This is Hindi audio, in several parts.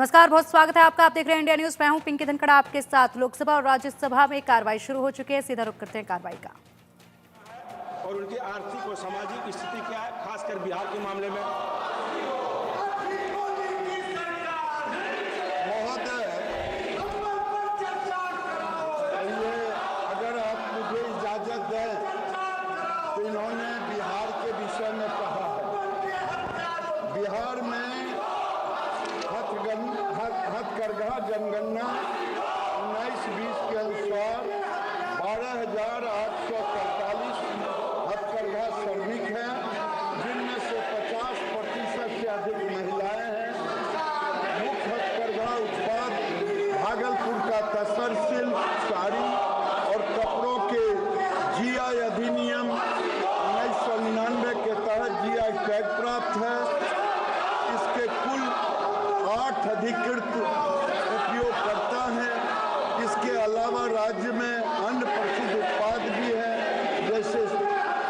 नमस्कार, बहुत स्वागत है आपका। आप देख रहे हैं इंडिया न्यूज। मैं हूं पिंकी धनखड़ा आपके साथ। लोकसभा और राज्यसभा में कार्रवाई शुरू हो चुकी है। सीधा रुख करते हैं कार्रवाई का। और उनकी आर्थिक और सामाजिक स्थिति क्या है, खासकर बिहार के मामले में। महोदय, अगर आप मुझे इजाजत दें तो इन्होंने बिहार के विषय में कहा है। बिहार में हथकरघा जनगणना 19-20 के अनुसार 12,843 हथकरघा श्रमिक हैं, जिनमें से 50% से अधिक महिलाएं हैं। मुख्य हथकरघा उत्पाद भागलपुर का तसर सिल्क, साड़ी और कपड़ों के जीआई अधिनियम 1999 के तहत जीआई टैग प्राप्त है। इसके कुल 8 अधिकृत उपयोगकर्ता हैं। इसके अलावा राज्य में अन्य प्रसिद्ध उत्पाद भी हैं, जैसे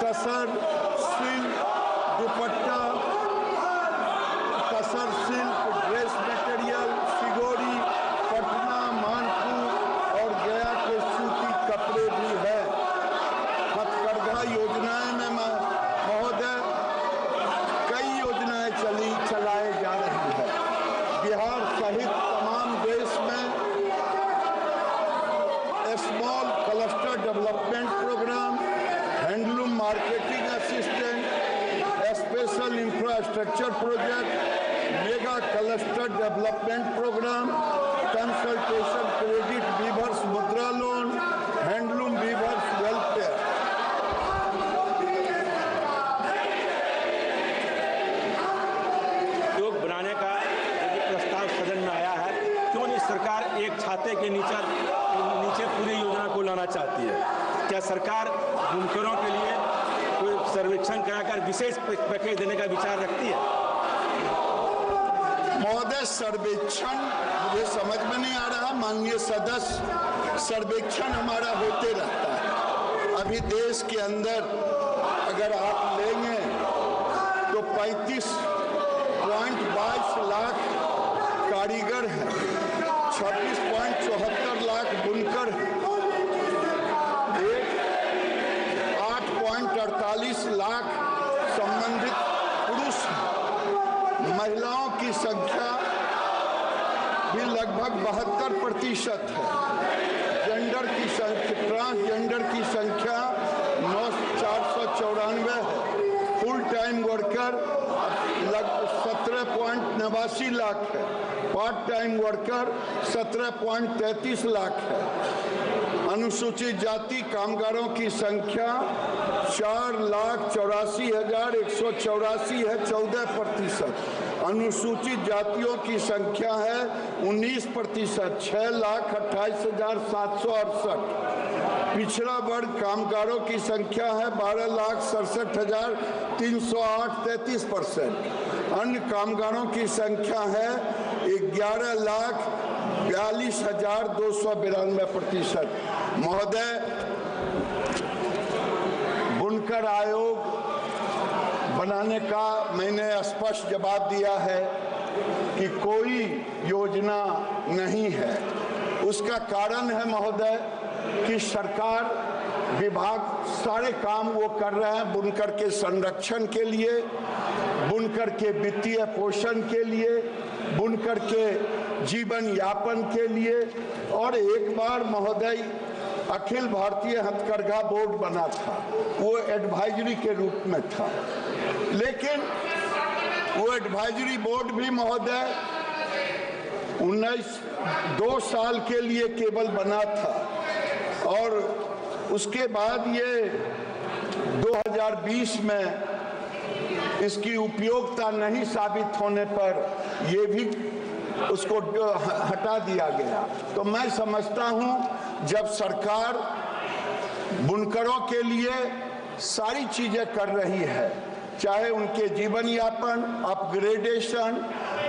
tasar silk dupatta, tasar silk dress material, Sigodi, Patna, Manpur और गया के सूती कपड़े भी है। हथकरघा योजनाएं में महोदय कई योजनाएं चलाई जा रही है। बिहार सहित तमाम देश में small cluster development programme, handloom marketing assistant, special infrastructure project, mega cluster development programme, consultation credit weavers Mudra loan, handloom weavers welfare. योग बनाने का प्रस्ताव सदन में आया है, क्यों नहीं सरकार एक छाते के नीचे पूरी योजना को लाना चाहती है? क्या सरकार बुनकरों के लिए कोई सर्वेक्षण कराकर विशेष पैकेज देने का विचार रखती है? महोदय, सर्वेक्षण मुझे समझ में नहीं आ रहा। माननीय सदस्य, सर्वेक्षण हमारा होते रहता है। अभी देश के अंदर अगर आप लेंगे तो 35.22 लाख कारीगर हैं, 26.74 लाख बुनकर हैं, 8.48 लाख संबंधित पुरुष हैं। महिलाओं की संख्या भी लगभग 72% है। जेंडर की संख्या, ट्रांसजेंडर की संख्या 494 है। फुल टाइम वर्कर लगभग 17.89 लाख है। पार्ट टाइम वर्कर 17.33 लाख है। अनुसूचित जाति कामगारों की संख्या 4,84,184 है, 14%। अनुसूचित जातियों की संख्या है 19%, 6,28,768। पिछड़ा वर्ग कामगारों की संख्या है 12,67,308, 33%। अन्य कामगारों की संख्या है 11,42,292, महोदय, बुनकर आयोग बनाने का मैंने स्पष्ट जवाब दिया है कि कोई योजना नहीं है। उसका कारण है महोदय कि सरकार विभाग सारे काम वो कर रहे हैं बुनकर के संरक्षण के लिए, बुनकर के वित्तीय पोषण के लिए, बुनकर के जीवन यापन के लिए। और एक बार महोदय अखिल भारतीय हथकरघा बोर्ड बना था, वो एडवाइजरी के रूप में था, लेकिन वो एडवाइजरी बोर्ड भी महोदय 2 साल के लिए केवल बना था। और उसके बाद ये 2020 में इसकी उपयोगिता नहीं साबित होने पर ये भी उसको हटा दिया गया। तो मैं समझता हूं जब सरकार बुनकरों के लिए सारी चीजें कर रही है, चाहे उनके जीवन यापन, अपग्रेडेशन,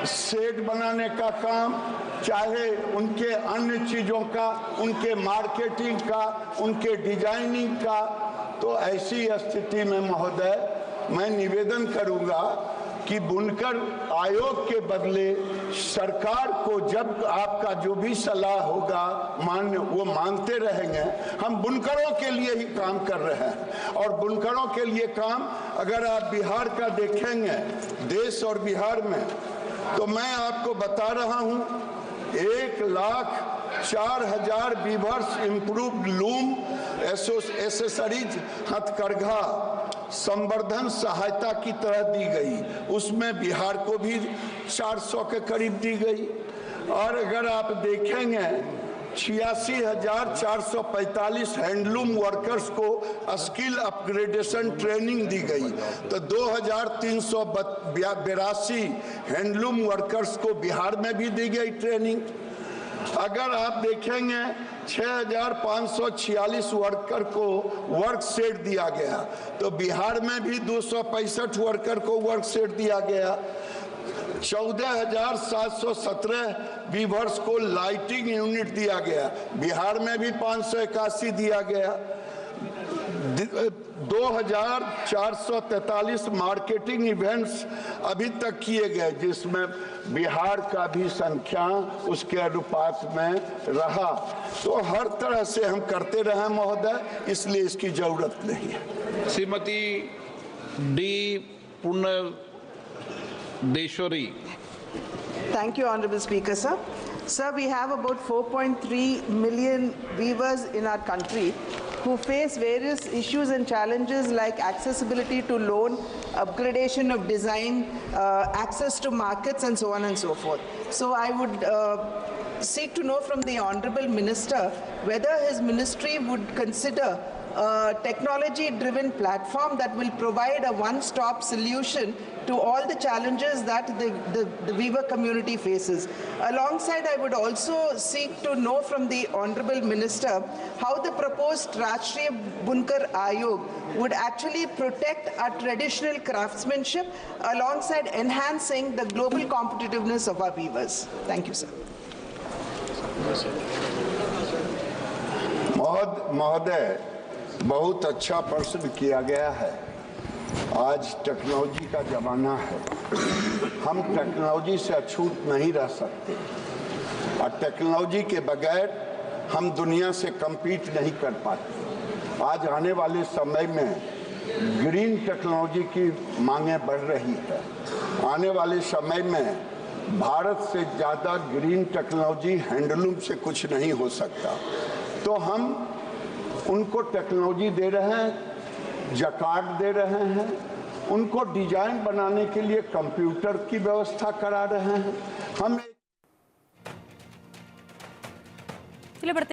सेट बनाने का काम, चाहे उनके अन्य चीज़ों का, उनके मार्केटिंग का, उनके डिजाइनिंग का, तो ऐसी स्थिति में महोदय मैं निवेदन करूंगा कि बुनकर आयोग के बदले सरकार को जब आपका जो भी सलाह होगा वो मानते रहेंगे। हम बुनकरों के लिए ही काम कर रहे हैं और बुनकरों के लिए काम अगर आप बिहार का देखेंगे, देश और बिहार में, तो मैं आपको बता रहा हूं 1,04,000 वीवर्स इम्प्रूव्ड लूम एसेसरीज हथकरघा संवर्धन सहायता की तरह दी गई, उसमें बिहार को भी 400 के करीब दी गई। और अगर आप देखेंगे 86,445 हैंडलूम वर्कर्स को स्किल अपग्रेडेशन ट्रेनिंग दी गई, तो 2,382 हैंडलूम वर्कर्स को बिहार में भी दी गई ट्रेनिंग। अगर आप देखेंगे 6,546 वर्कर को वर्क सेट दिया गया, तो बिहार में भी 265 वर्कर को वर्क सेट दिया गया। 14,717 वीवर्स को लाइटिंग यूनिट दिया गया, बिहार में भी 581 दिया गया। 2,443 मार्केटिंग इवेंट्स अभी तक किए गए, जिसमें बिहार का भी संख्या उसके अनुपात में रहा। तो हर तरह से हम करते रहे महोदय, इसलिए इसकी जरूरत नहीं है। Shrimati D Punyadeshwari. Thank you, Honorable Speaker, sir. Sir, we have about 4.3 million weavers in our country who face various issues and challenges like accessibility to loan, upgradation of design, access to markets, and so on and so forth. So I would seek to know from the Honorable Minister whether his ministry would consider a technology-driven platform that will provide a one-stop solution to all the challenges that the weaver community faces. Alongside, I would also seek to know from the Honorable Minister how the proposed Rashtriya Bunkar Ayog would actually protect our traditional craftsmanship alongside enhancing the global competitiveness of our weavers. Thank you, sir. महोदय, बहुत अच्छा प्रश्न किया गया है। आज टेक्नोलॉजी का जमाना है, हम टेक्नोलॉजी से अछूत नहीं रह सकते और टेक्नोलॉजी के बगैर हम दुनिया से compete नहीं कर पाते। आज आने वाले समय में ग्रीन टेक्नोलॉजी की मांगें बढ़ रही है। आने वाले समय में भारत से ज़्यादा ग्रीन टेक्नोलॉजी हैंडलूम से कुछ नहीं हो सकता। तो हम उनको टेक्नोलॉजी दे रहे हैं, जकार्ड दे रहे हैं, उनको डिजाइन बनाने के लिए कंप्यूटर की व्यवस्था करा रहे हैं। हम